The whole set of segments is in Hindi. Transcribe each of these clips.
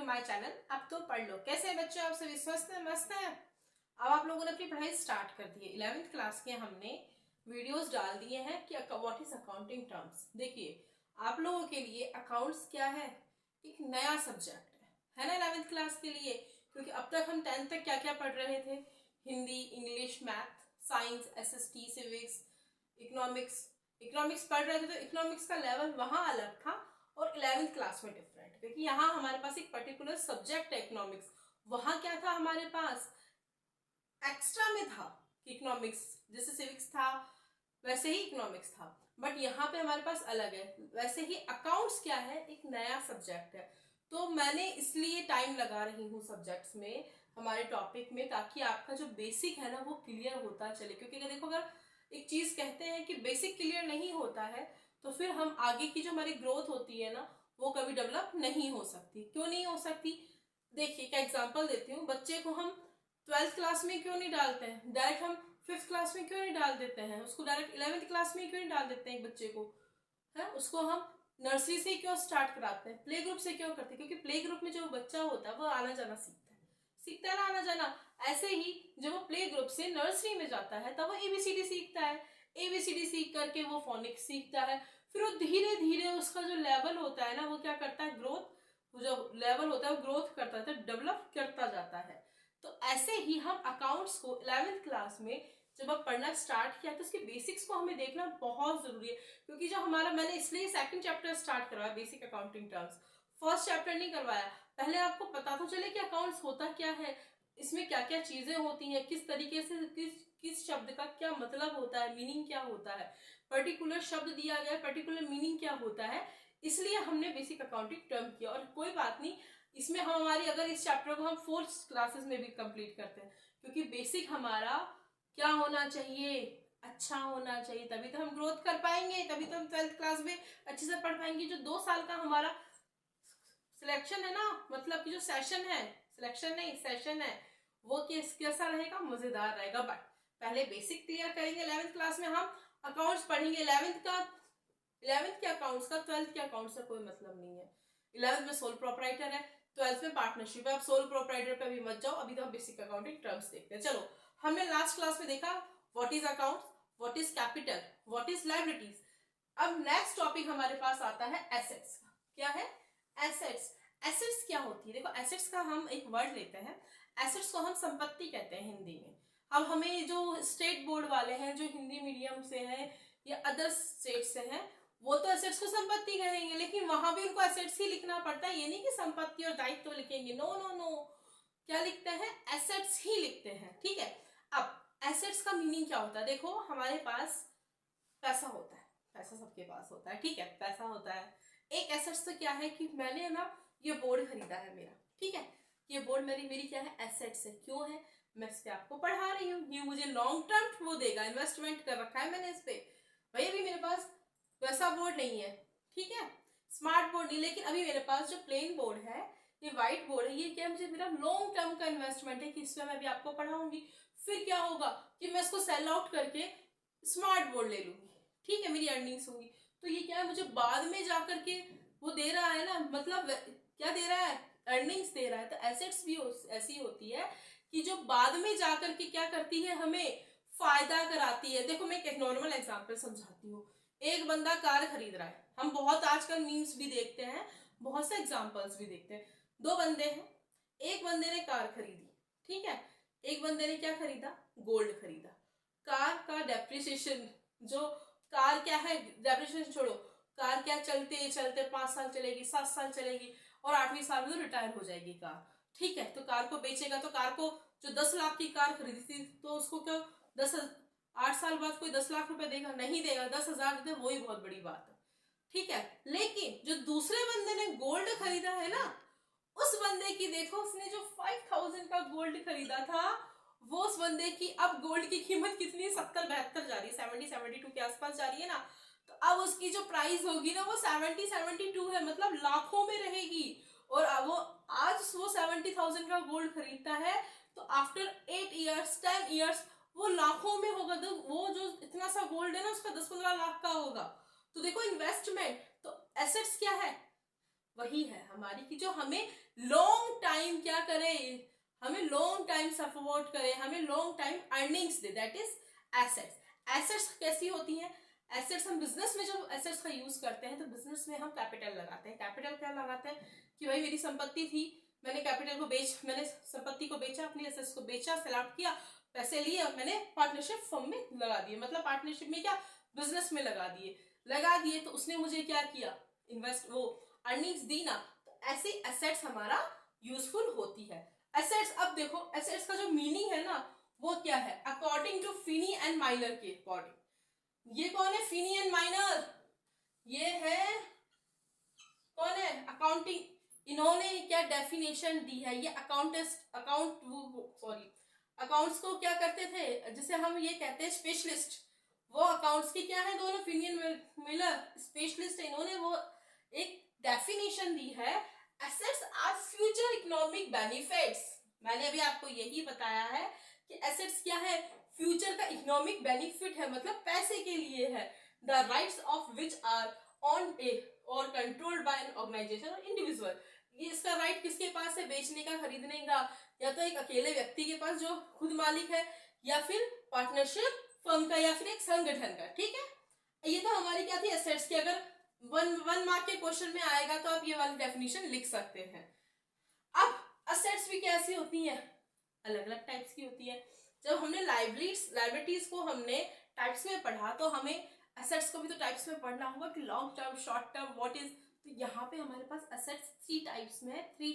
To my channel. अब तो पढ़ लो। कैसे हैं बच्चों, आप सभी स्वस्थ हैं, मस्त हैं? अब आप लोगों ने अपनी पढ़ाई स्टार्ट कर दी है। 11th क्लास के हमने वीडियोस डाल दिए हैं कि व्हाट इज अकाउंटिंग टर्म्स। देखिए, आप लोगों के लिए अकाउंट्स क्या है, एक नया सब्जेक्ट है ना 11th क्लास के लिए। क्योंकि अब तक हम 10th तक क्या क्या पढ़ रहे थे, Hindi, English, math, science, SST, civics, economics पढ़ रहे थे। तो इकोनॉमिक्स का लेवल वहां अलग था और 11th क्लास में डिफरेंट, क्योंकि यहाँ हमारे पास एक पर्टिकुलर सब्जेक्ट है इकोनॉमिक्स। वहां क्या था हमारे पास, एक्स्ट्रा में था इकोनॉमिक्स, जैसे सिविक्स था वैसे ही इकोनॉमिक्स था, बट यहाँ पे हमारे पास अलग है। वैसे ही अकाउंट्स क्या है, एक नया सब्जेक्ट है। तो मैंने इसलिए टाइम लगा रही हूँ सब्जेक्ट्स में, हमारे टॉपिक में, ताकि आपका जो बेसिक है ना वो क्लियर होता चले। क्योंकि अगर देखो, अगर एक चीज कहते हैं कि बेसिक क्लियर नहीं होता है तो फिर हम आगे की जो हमारी ग्रोथ होती है ना वो कभी डेवलप नहीं हो सकती। क्यों नहीं हो सकती? देखिए, क्या एग्जांपल देती हूँ। बच्चे को हम 12th क्लास में क्यों नहीं डालते हैं, डायरेक्ट हम 5th क्लास में क्यों नहीं डाल देते हैं, उसको डायरेक्ट 11th क्लास में क्यों नहीं डाल देते हैं एक बच्चे को, है उसको हम नर्सरी से क्यों स्टार्ट कराते हैं, प्ले ग्रुप से क्यों करते हैं? क्योंकि प्ले ग्रुप में जो बच्चा होता है वो आना जाना सीखता है ना, आना जाना। ऐसे ही जब वो प्ले ग्रुप से नर्सरी में जाता है तब वो ABCD सीखता है। ABCD सीख करके वो फोनिक्स सीखता है। फिर वो धीरे धीरे उसका जो लेवल होता है ना वो क्या करता है, ग्रोथ, जो लेवल होता है वो ग्रोथ करता है, डेवलप करता जाता है। तो ऐसे ही हम अकाउंट्स को 11th क्लास में जब आप पढ़ना स्टार्ट किया तो उसके बेसिक्स को हमें देखना बहुत जरूरी है। क्योंकि जो हमारा, मैंने इसलिए सेकंड चैप्टर स्टार्ट करवाया, basic accounting terms. First chapter नहीं करवाया। पहले आपको पता तो चले कि अकाउंट्स होता क्या है, इसमें क्या क्या चीजें होती हैं, किस तरीके से किस शब्द का क्या मतलब होता है, मीनिंग क्या होता है, पर्टिकुलर शब्द दिया गया है, पर्टिकुलर मीनिंग क्या होता है। इसलिए हमने बेसिक अकाउंटिंग टर्म किया। और कोई बात नहीं, इसमें हम हमारी, अगर इस चैप्टर को हम 4th क्लासेस में भी कंप्लीट करते हैं, क्योंकि बेसिक हमारा क्या होना चाहिए, अच्छा होना चाहिए, तभी तो हम ग्रोथ कर पाएंगे, तभी तो हम 12th क्लास में अच्छे से पढ़ पाएंगे। जो 2 साल का हमारा सिलेक्शन है ना, मतलब कि जो सेशन है, सिलेक्शन नहीं सेशन है, वो कैसा रहेगा, मजेदार रहेगा। बट पहले बेसिक क्लियर करेंगे। 11th क्लास में हम अकाउंट्स पढ़ेंगे। 11th के अकाउंट्स का 12th के अकाउंट्स का कोई मतलब नहीं है। 11th में सोल प्रोपराइटर है, 12th में पार्टनरशिप है। अब सोल प्रोपराइटर पे अभी मत जाओ, अभी तो हम बेसिक अकाउंटिंग टर्म्स देखते हैं। चलो, हमने लास्ट क्लास में देखा what is accounts, what is capital, what is liabilities. अब नेक्स्ट टॉपिक हमारे पास आता है एसेट्स का। क्या है? एसेट्स। एसेट्स क्या होती है? देखो, एसेट्स का हम एक वर्ड लेते हैं। एसेट्स को हम संपत्ति कहते हैं हिंदी में। अब हमें जो स्टेट बोर्ड वाले हैं, जो हिंदी मीडियम से हैं या अदर स्टेट से हैं, वो तो एसेट्स को संपत्ति कहेंगे, लेकिन वहां भी उनको एसेट्स ही लिखना पड़ता है। ये नहीं कि संपत्ति और दायित्व तो लिखेंगे, नो नो नो, क्या लिखते हैं, एसेट्स ही लिखते हैं। ठीक है। अब एसेट्स का मीनिंग क्या होता है? देखो, हमारे पास पैसा होता है, पैसा सबके पास होता है, ठीक है, पैसा होता है। एक एसेट्स तो क्या है कि मैंने ना ये बोर्ड खरीदा है मेरा, ठीक है, ये बोर्ड मेरी क्या है, एसेट्स है। क्यों है? मैं इस पे आपको पढ़ा रही हूँ, ये मुझे लॉन्ग टर्म वो देगा, इन्वेस्टमेंट कर रखा है मैंने इस पे। भाई अभी मेरे पास वैसा बोर्ड नहीं है, ठीक है, स्मार्ट बोर्ड नहीं, लेकिन अभी मेरे पास जो प्लेन बोर्ड है, ये व्हाइट बोर्ड है, ये क्या है, मुझे मेरा लॉन्ग टर्म का इन्वेस्टमेंट है कि इसमें मैं भी आपको पढ़ाऊंगी। फिर क्या होगा कि मैं इसको सेल आउट करके स्मार्ट बोर्ड ले लूंगी, ठीक है, मेरी अर्निंग्स होंगी। तो ये क्या है, मुझे बाद में जाकर के वो दे रहा है ना, मतलब क्या दे रहा है, अर्निंग्स दे रहा है। तो एसेट्स भी ऐसी होती है कि जो बाद में जाकर के क्या करती है, हमें फायदा कराती है। देखो, मैं एक नॉर्मल एग्जांपल समझाती हूँ। एक बंदा कार खरीद रहा है, हम बहुत आजकल मीम्स भी देखते हैं, बहुत से एग्जांपल्स भी देखते हैं। 2 बंदे हैं, एक बंदे ने कार खरीदी, ठीक है, एक बंदे ने क्या खरीदा, गोल्ड खरीदा। कार का डेप्रिसिएशन, जो कार क्या है, डेप्रिसिएशन छोड़ो, कार क्या चलते चलते 5 साल चलेगी, 7 साल चलेगी, और 8वीं साल में तो रिटायर हो जाएगी कार, ठीक है। तो कार को बेचेगा, तो कार को जो 10 लाख की कार खरीदी थी, तो उसको क्या 8 साल बाद कोई 10 लाख रुपए देगा? नहीं देगा, 10,000 दे, वही बहुत बड़ी बात है, ठीक है। लेकिन जो दूसरे बंदे ने गोल्ड खरीदा है ना, उस बंदे की देखो, उसने जो 5,000 का गोल्ड खरीदा था, वो उस बंदे की अब गोल्ड की कीमत कितनी है, 70-72 जा रही है, 70-72 के आसपास जा रही है ना। तो अब उसकी जो प्राइस होगी ना वो 70-72 है, मतलब लाखों में रहेगी। और अब वो आज वो 70,000 का गोल्ड खरीदता है, तो आफ्टर 8 ईयर्स 10 ईयर्स वो लाखों में होगा। तो वो जो इतना सा गोल्ड है ना, उसका 10-15 लाख का होगा। तो देखो, इन्वेस्टमेंट, तो एसेट्स क्या है, वही है हमारी कि जो हमें लॉन्ग टाइम क्या करे, हमें लॉन्ग टाइम सपोर्ट करे, हमें long time earnings they, that is assets. Assets कैसी होती हैं? एसेट्स हम बिजनेस में जब एसेट्स का यूज करते हैं तो बिजनेस में हम कैपिटल लगाते हैं। कैपिटल क्या लगाते हैं कि भाई मेरी संपत्ति थी, मैंने कैपिटल को मैंने संपत्ति को बेचा, अपनी एसेट्स को बेचा, सेल आउट किया, पैसे लिए और मैंने पार्टनरशिप फर्म में लगा दिए, मतलब पार्टनरशिप में क्या, बिजनेस में लगा दिए तो उसने मुझे क्या किया, इन्वेस्ट, वो अर्निंग्स दी ना, तो ऐसे एसेट्स हमारा यूजफुल होती है। एसेट्स, अब देखो एसेट्स का जो मीनिंग है ना वो क्या है, according to Finney and Miller के अकॉर्डिंग। ये कौन है फिनी एंड माइनर? ये है कौन है, अकाउंटिंग। इन्होंने क्या डेफिनेशन दी है, ये अकाउंट्स को क्या करते थे, जिसे हम ये कहते हैं स्पेशलिस्ट, वो अकाउंट्स के क्या है दोनों, फिनियन मिलर स्पेशलिस्ट है। इन्होंने वो एक डेफिनेशन दी है, assets are future economic benefits. मैंने अभी आपको यही बताया है कि एसेट्स क्या है, फ्यूचर का इकोनॉमिक बेनिफिट है, मतलब पैसे के लिए है। The rights of which are on a or controlled by an organisation or individual. ये इसका राइट किसके पास है, बेचने का, खरीदने का, या तो एक अकेले व्यक्ति के पास जो खुद मालिक है, या फिर पार्टनरशिप फर्म का, या फिर एक संगठन का। ठीक है, ये तो हमारी क्या थी एसेट्स की। अगर वन मार्क के क्वेश्चन में आएगा तो आप ये वाली डेफिनेशन लिख सकते हैं। अब एसेट्स भी कैसी होती हैं, अलग अलग टाइप्स की होती है। जब हमने लाइबिलिटीज को हमने टाइप्स में पढ़ा तो हमें एसेट्स को भी तो टाइप्स में पढ़ना होगा कि long term, short term, what is. तो यहाँ पे हमारे पास एसेट्स थ्री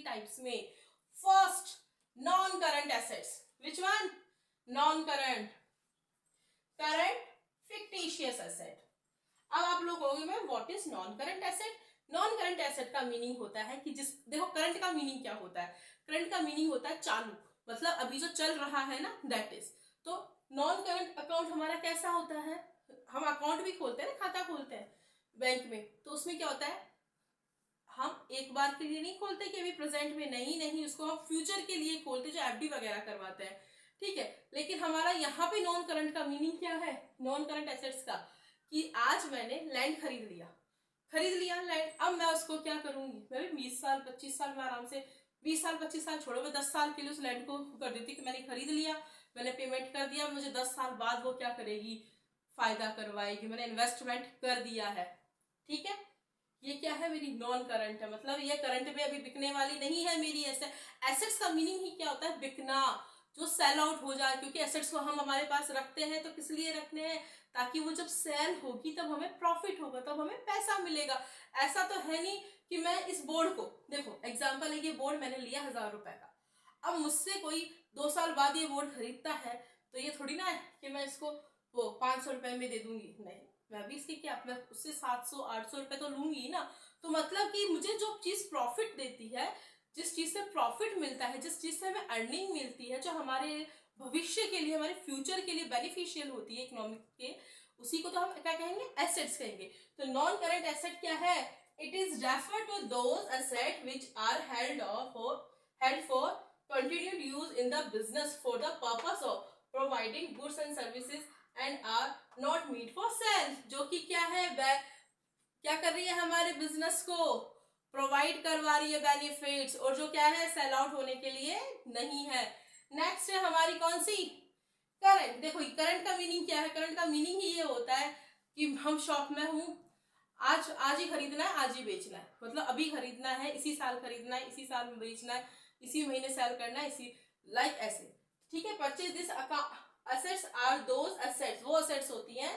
टाइप्स में। First, non current assets. Which one? Non current, current, fictitious asset. अब आप लोग कहोगे ma'am what is non current asset? Non current asset का मीनिंग होता है कि देखो करंट का मीनिंग क्या होता है, करंट का मीनिंग होता है चालू, मतलब अभी जो चल रहा है ना, दैट इज। तो नॉन करंट अकाउंट हमारा कैसा होता है, हम अकाउंट भी खोलते हैं ना, खाता खोलते हैं बैंक में, तो उसमें क्या होता है, हम एक बार के लिए नहीं खोलते कि अभी प्रेजेंट में, नहीं, उसको हम फ्यूचर के लिए खोलते, जो एफडी वगैरह करवाते हैं। ठीक है, लेकिन हमारा यहाँ पे नॉन करंट का मीनिंग क्या है, नॉन करंट एसेट्स का, कि आज मैंने लैंड खरीद लिया लैंड, अब मैं उसको क्या करूंगी, मैं भी 20 साल 25 साल में आराम से, 20 साल 25 साल छोड़ो, मैं 10 साल के लिए उस लैंड को कर देती कि मैंने खरीद लिया, मैंने पेमेंट कर दिया, मुझे 10 साल बाद वो क्या करेगी, फायदा करवाएगी, मैंने इन्वेस्टमेंट कर दिया है। ठीक है, ये क्या है, मेरी नॉन करंट है, मतलब ये करंट में अभी बिकने वाली नहीं है मेरी एसेट्स का मीनिंग ही क्या होता है, बिकना, जो सेल आउट हो जाए। क्योंकि एसेट्स को हम हमारे पास रखते हैं तो किस लिए रखते हैं, ताकि वो जब सेल होगी तब हमें प्रॉफिट होगा, तब हमें पैसा मिलेगा। ऐसा तो है नहीं कि मैं इस बोर्ड को, देखो एग्जांपल है, ये बोर्ड मैंने लिया 1000 रुपए का, अब मुझसे कोई 2 साल बाद ये बोर्ड खरीदता है, तो ये थोड़ी ना है कि मैं इसको वो 500 रुपए में दे दूंगी, नहीं, मैं भी इसकी क्या, मैं उससे 700-800 रुपए तो लूंगी ना। तो मतलब कि मुझे जो चीज प्रॉफिट देती है, जिस चीज से प्रॉफिट मिलता है, जिस चीज से हमें अर्निंग मिलती है, जो हमारे भविष्य के लिए, हमारे फ्यूचर के लिए बेनिफिशियल होती है इकोनॉमिक के, उसी को तो हम क्या कहेंगे, एसेट्स कहेंगे। तो नॉन करंट एसेट क्या है, it is refer to those asset which are held for continued use in the business for the purpose of providing goods and services and are not meant for sale। जो कि क्या है, क्या कर रही है, हमारे बिजनेस को प्रोवाइड करवा रही है बेनिफिट्स, और जो क्या है, सेल आउट होने के लिए नहीं है। नेक्स्ट है हमारी कौन सी, करंट। देखो करंट का मीनिंग क्या है, करंट का मीनिंग ही ये होता है कि हम शॉप में हूँ, आज ही खरीदना है, आज ही बेचना है, मतलब अभी खरीदना है, इसी साल खरीदना है, इसी साल में बेचना है, इसी महीने सेल करना है, इसी लाइक ऐसे। ठीक है, purchase this assets are those assets, वो assets होती हैं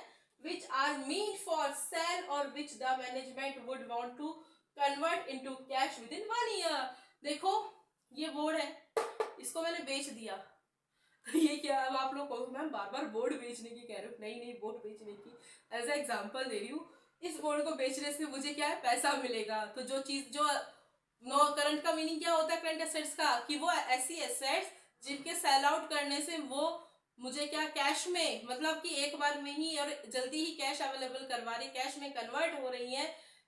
which are meant for sale or which the management would want to convert into cash within 1 year। देखो ये बोर्ड है, इसको मैंने बेच दिया, तो ये क्या, अब आप लोग कहोगे मैम बार बार बोर्ड बेचने की कह रहे हो, नहीं बोर्ड बेचने की एज ए एग्जाम्पल दे रही हूँ। इस बोर्ड को बेचने से मुझे क्या है, पैसा मिलेगा। तो जो चीज, जो नो करंट का मीनिंग क्या होता है करंट एसेट्स का, कि वो ऐसी एसेट्स जिनके सेल आउट करने से वो मुझे क्या, कैश में, मतलब कि एक बार में ही और जल्दी ही कैश अवेलेबल करवा रही, कैश में कन्वर्ट हो रही है,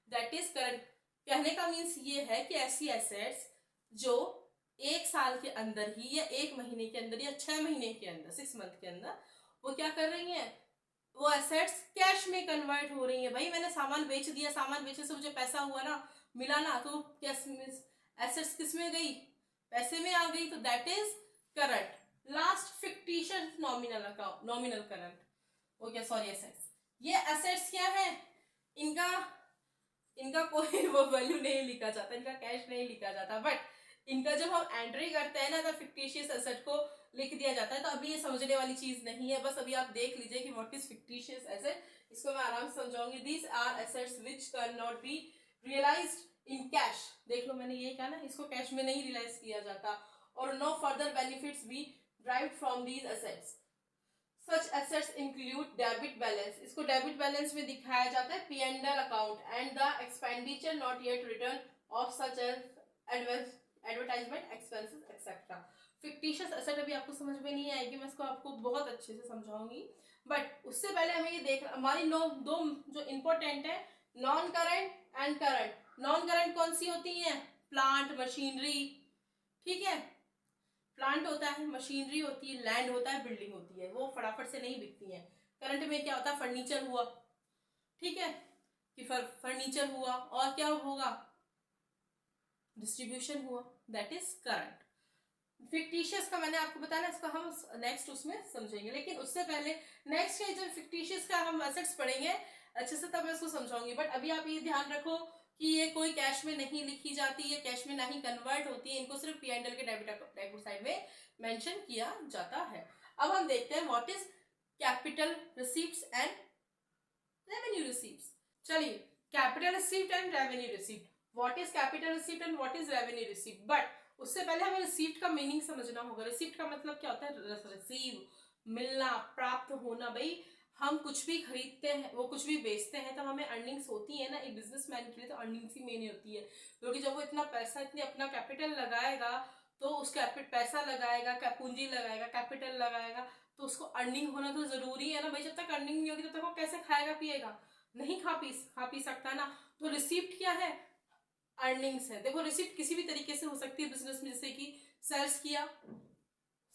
दैट इज करंट। कहने का मीन्स ये है कि ऐसी एसेट्स जो 1 साल के अंदर ही, या 1 महीने के अंदर, या 6 महीने के अंदर, 6 मंथ के अंदर, वो क्या कर रही हैं, वो एसेट्स कैश में कन्वर्ट हो रही है। भाई मैंने सामान बेच दिया, सामान बेचने से मुझे पैसा हुआ ना, मिला ना, तो कैश एसेट्स किस में गई, पैसे में आ गई, तो that is current. Last fictitious nominal account, nominal current हो गया, सॉरी एसेट्स। ये एसेट्स क्या है, इनका इनका कोई वो वैल्यू नहीं लिखा जाता, इनका कैश नहीं लिखा जाता, बट इनका जब हम एंट्री करते हैं ना तो फिक्टिशियस एसेट को लिख दिया जाता है। तो अभी ये समझने वाली चीज नहीं है, बस अभी आप देख लीजिए कि व्हाट इज फिक्टिशियस एसेट, इसको मैं आराम से समझाऊंगी। These are assets which can not be realised in cash. देख लो मैंने ये कहा ना, इसको कैश में नहीं रियलाइज किया जाता, और no further benefits be derived from these assets. Such assets include debit balance, इसको डेबिट बैलेंस में दिखाया जाता है, P&L account, and the expenditure not yet written off such as advertisement expenses etcetera. Fictitious asset अभी आपको समझ में नहीं आएगी, मैं इसको आपको बहुत अच्छे से समझाऊंगी, बट उससे पहले हमें ये देखना, हमारी दो जो इंपॉर्टेंट है, non current and current. Non current कौन सी होती है, प्लांट मशीनरी, ठीक है, प्लांट होता है, मशीनरी होती है, लैंड होता है, बिल्डिंग होती है, वो फटाफट से नहीं बिकती है। करंट में क्या होता है, फर्नीचर हुआ, ठीक है, कि फर्नीचर हुआ, और क्या होगा, डिस्ट्रीब्यूशन हुआ, दैट इज करंट। फिक्टिशियस का मैंने आपको बताया ना, इसका हम नेक्स्ट उसमें समझेंगे, लेकिन उससे पहले नेक्स्ट के जब फिक्टिशियस का हम एसेट्स पढ़ेंगे अच्छे से तब मैं इसको समझाऊंगी। बट अभी आप ये ध्यान रखो कि ये कोई कैश में नहीं लिखी जाती है, कैश में नहीं कन्वर्ट होती है, इनको सिर्फ P&L के डेबिट साइड में मेंशन किया जाता है। अब हम देखते हैं what is capital receipts and revenue receipts. चलिए, capital receipt and revenue receipt, what is capital receipt and what is revenue receipt. But उससे पहले हमें रिसीप्ट का मीनिंग समझना होगा। रिसीप्ट का मतलब क्या होता है, रिसीव, मिलना, प्राप्त होना। भाई हम कुछ भी खरीदते हैं, वो कुछ भी बेचते हैं, तो हमें अर्निंग्स होती है ना, एक बिजनेसमैन के लिए तो अर्निंग्स ही मेन होती है, क्योंकि जब वो इतना पैसा, इतनी अपना कैपिटल लगाएगा, तो उस पैसा लगाएगा, पूंजी लगाएगा, कैपिटल लगाएगा, तो उसको अर्निंग होना तो जरूरी है ना भाई। जब तक अर्निंग नहीं होगी तब तक वो कैसे खाएगा पिएगा, नहीं खा पी सकता ना। तो रिसीप्ट क्या है, अर्निंग्स है। देखो रिसिप्ट किसी भी तरीके से हो सकती है बिजनेस में, जैसे कि सेल्स किया,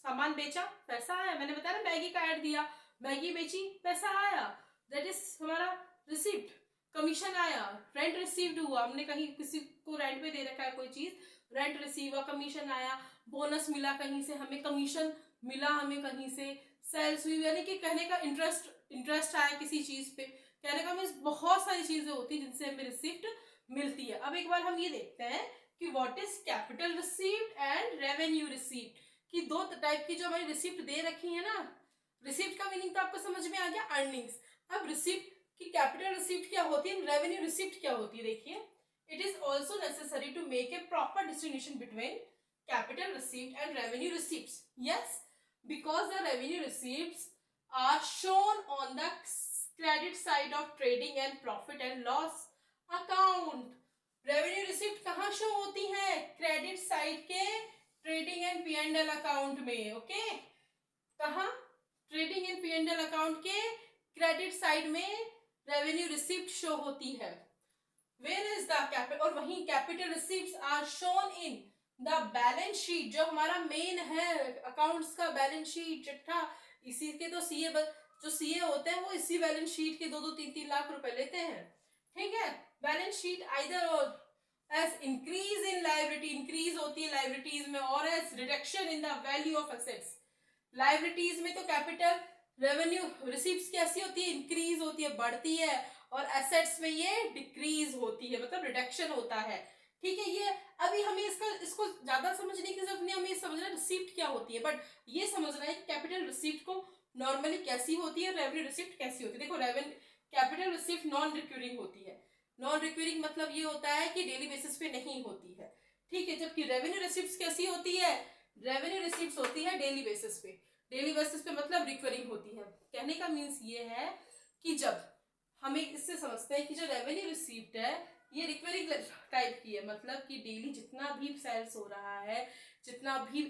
सामान बेचा, पैसा आया, मैंने बताया ना मैगी का ऐड दिया, मैगी बेची, पैसा आया, दैट इज हमारा रिसिप्ट। कमीशन आया, रेंट रिसीव्ड हुआ, हमने कहीं किसी को रेंट पे दे रखा है कोई चीज, रेंट रिसीव हुआ, कमीशन आया, बोनस मिला कहीं से, हमें कमीशन मिला, हमें कहीं से सेल्स हुई, यानी कि कहने का इंटरेस्ट आया किसी चीज पे, कहने का मीन्स बहुत सारी चीजें होती है जिनसे हमें रिसिप्ट मिलती है। अब एक बार हम ये देखते हैं कि what is capital receipt and revenue receipt, की दो टाइप की जो हमारी रिसिप्ट दे रखी है ना। रिसिप्ट का मीनिंग तो आपको समझ में आ गया, अर्निंग्स। अब रिसिप्ट की कैपिटल रिसिप्ट क्या होती है, रेवेन्यू रिसिप्ट क्या होती है, देखिए। It is also necessary to make a proper distinction between capital receipt and revenue receipts. Yes, because the revenue receipts are shown on the credit side of trading and profit and loss account. Revenue receipt कहाँ शो होती है, क्रेडिट साइड के ट्रेडिंग एंड P&L अकाउंट में। ओके, कहाँ, ट्रेडिंग एंड P&L अकाउंट के क्रेडिट साइड में रेवेन्यू रिसिप्ट शो होती है। वेयर इज द कैपिटल, और वहीं capital receipts are shown in the balance sheet, जो हमारा मेन है अकाउंट्स का बैलेंस शीट चिट्ठा। इसी के तो सीए, जो सीए होते हैं वो इसी बैलेंस शीट के 2-3 लाख रुपए लेते हैं, ठीक है। Balance sheet either as increase in liability, increase होती है लायबिलिटीज में, और as reduction in the value of assets. Liabilities में तो कैपिटल रेवेन्यू रिसीप्ट्स कैसी होती है, इंक्रीज होती है, बढ़ती है, और एसेट्स में ये डिक्रीज होती है, मतलब रिडक्शन होता है, ठीक है। ये अभी हमें इसको ज्यादा समझने की जरूरत नहीं, हमें समझना रिसीप्ट क्या होती है, बट ये समझना है कि कैपिटल रिसीप्ट को नॉर्मली कैसी होती है, रेवेन्यू रिसीप्ट कैसी होती है। देखो कैपिटल रिसीप्ट नॉन रिक्यूरिंग होती है। नॉन रिक्यूरिंग मतलब ये होता है कि डेली बेसिस पे नहीं होती है, ठीक है। जबकि रेवेन्यू रिसीप्ट्स कैसी होती है, रेवेन्यू रिसीप्ट्स होती है डेली बेसिस पे। डेली बेसिस पे मतलब रिकरिंग होती है। कहने का मीन्स ये है कि जब हमें इससे समझते हैं कि जो रेवेन्यू रिसीप्ट है ये रिकरिंग टाइप की है, मतलब कि डेली जितना भी सेल्स हो रहा है, जितना भी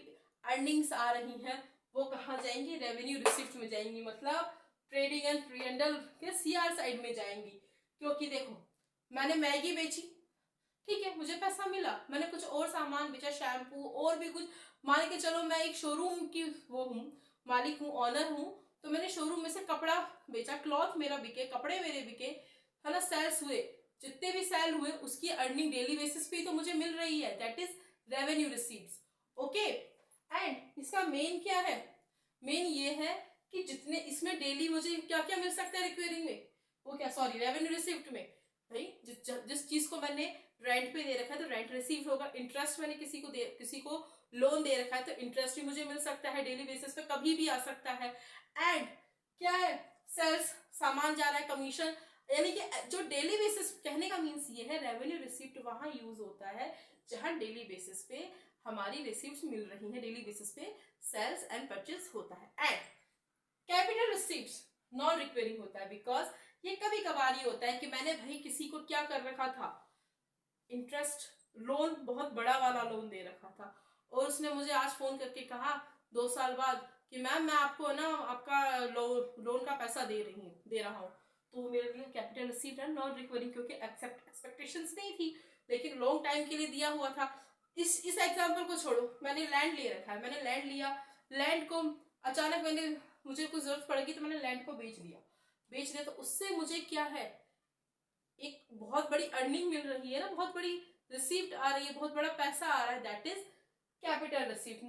अर्निंग्स आ रही हैं, वो कहाँ जाएंगी, रेवेन्यू रिसीप्ट में जाएंगी, मतलब ट्रेडिंग एंड P&L के CR साइड में जाएंगी। क्योंकि देखो मैंने मैगी बेची, ठीक है, मुझे पैसा मिला, मैंने कुछ और सामान बेचा, शैम्पू और भी कुछ, मान के चलो मैं एक शोरूम की वो हूँ, मालिक हूँ, ऑनर हूँ, तो मैंने शोरूम में से कपड़ा बेचा, क्लॉथ मेरा बिके, कपड़े मेरे बिके, है ना, सेल्स हुए, जितने भी सेल हुए उसकी अर्निंग डेली बेसिस पे तो मुझे मिल रही है, that is revenue receives. Okay, and इसका मेन क्या है, मेन ये है कि जितने इसमें डेली मुझे क्या क्या मिल सकता है रिक्वेरिंग में, वो क्या, सॉरी रेवेन्यू रिसीव्ड में, भाई जिस चीज को मैंने रेंट पे दे रखा है तो रेंट रिसीव होगा, इंटरेस्ट मैंने किसी को लोन दे रखा है तो इंटरेस्ट भी मुझे मिल सकता है डेली बेसिस पे, कभी भी आ सकता है। एंड क्या है, सेल्स, सामान जा रहा है, कमीशन, यानी कि जो डेली बेसिस, कहने का मीन्स ये है रेवेन्यू रिसीप्ट वहां यूज होता है जहां डेली बेसिस पे हमारी रिसीप्ट मिल रही है, डेली बेसिस पे सेल्स एंड परचेज होता है। एंड कैपिटल रिसीप्ट नॉन रिक्वेरिंग होता है, बिकॉज ये कभी कभार ही होता है कि मैंने भाई किसी को क्या कर रखा था, इंटरेस्ट लोन, बहुत बड़ा वाला लोन दे रखा था, और उसने मुझे आज फोन करके कहा 2 साल बाद कि मैम मैं आपको ना आपका लोन का पैसा दे रहा हूँ, तो मेरे लिए कैपिटल रिसीप्ट है, नॉन रिकवरिंग, क्योंकि एक्सपेक्टेशंस नहीं थी लेकिन लॉन्ग टाइम के लिए दिया हुआ था। इस एग्जांपल को छोड़ो, मैंने लैंड ले रखा है, मैंने लैंड लिया, लैंड को अचानक मुझे कुछ जरूरत पड़ेगी तो मैंने लैंड को बेच दिया, तो उससे मुझे क्या है, एक बहुत बड़ी अर्निंग मिल रही है ना, बहुत बड़ी रिसीप्ट आ रही है, बहुत बड़ा पैसा आ रहा है, दैट इज कैपिटल रिसीप्ट।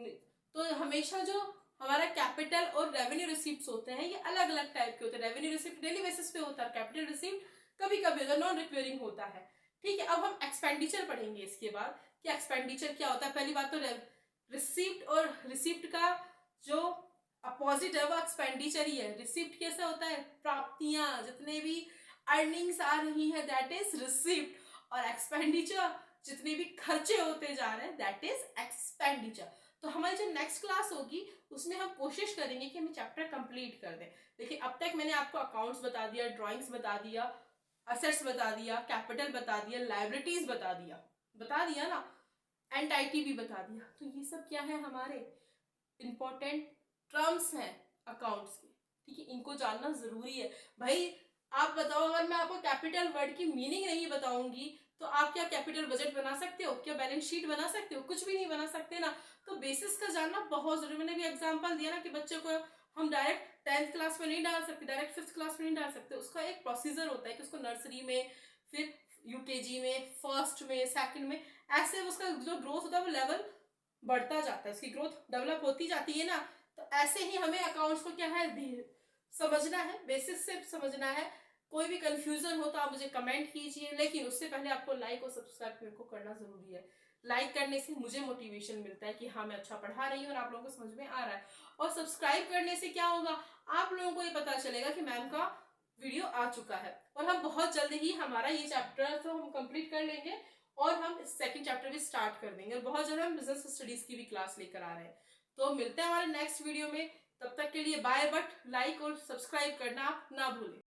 तो हमेशा जो हमारा कैपिटल और रेवेन्यू रिसीप्ट होते हैं ये अलग अलग टाइप के होते हैं। रेवेन्यू रिसीप्ट डेली बेसिस पे होता है, कैपिटल रिसीप्ट कभी कभी होता है, नॉन रिक्वेरिंग होता है। ठीक है, अब हम एक्सपेंडिचर पढ़ेंगे इसके बाद कि एक्सपेंडिचर क्या होता है। पहली बात तो रिसीप्ट और रिसीप्ट का जो अपोजिट है वो एक्सपेंडिचर ही है। रिसीप्ट कैसा होता है, प्राप्तियां, जितने भी अर्निंग्स आ रही है दैट इज रिसीप्ट, और एक्सपेंडिचर जितने भी खर्चे होते जा रहे हैं दैट इज एक्सपेंडिचर। तो हमारी जो नेक्स्ट क्लास होगी उसमें हम कोशिश करेंगे कि हम चैप्टर कंप्लीट कर दें। देखिए अब तक मैंने आपको अकाउंट्स बता दिया, ड्राइंग्स बता दिया, असेट्स बता दिया, कैपिटल बता दिया, लाइबिलिटीज बता दिया ना, एंटाइटी भी बता दिया। तो ये सब क्या है, हमारे इंपॉर्टेंट टर्म्स हैं अकाउंट्स के। ठीक है, इनको जानना जरूरी है। भाई आप बताओ, अगर मैं आपको कैपिटल वर्ड की मीनिंग नहीं बताऊंगी तो आप क्या कैपिटल बजट बना सकते हो, क्या बैलेंस शीट बना सकते हो, कुछ भी नहीं बना सकते ना। तो बेसिस का जानना बहुत जरूरी। मैंने भी एग्जांपल दिया ना कि बच्चे को हम डायरेक्ट 10th क्लास में नहीं डाल सकते, डायरेक्ट 5th क्लास में नहीं डाल सकते, उसका एक प्रोसीजर होता है कि उसको नर्सरी में, फिर यूकेजी में, फर्स्ट में, सेकंड में, ऐसे उसका जो ग्रोथ होता है वो लेवल बढ़ता जाता है, उसकी ग्रोथ डेवलप होती जाती है ना। तो ऐसे ही हमें अकाउंट्स को क्या है, समझना है, बेसिस से समझना है। कोई भी कंफ्यूजन हो तो आप मुझे कमेंट कीजिए, लेकिन उससे पहले आपको लाइक और सब्सक्राइब मेरे को करना जरूरी है। लाइक करने से मुझे मोटिवेशन मिलता है कि हाँ मैं अच्छा पढ़ा रही हूँ और आप लोगों को समझ में आ रहा है। और सब्सक्राइब करने से क्या होगा, आप लोगों को ये पता चलेगा कि मैम का वीडियो आ चुका है। और हम बहुत जल्द ही हमारा ये चैप्टर तो हम कंप्लीट कर लेंगे और हम सेकंड चैप्टर भी स्टार्ट कर देंगे, और बहुत जल्द हम बिजनेस स्टडीज की भी क्लास लेकर आ रहे हैं। तो मिलते हैं हमारे नेक्स्ट वीडियो में, तब तक के लिए बाय। बट लाइक और सब्सक्राइब करना आप ना भूलें।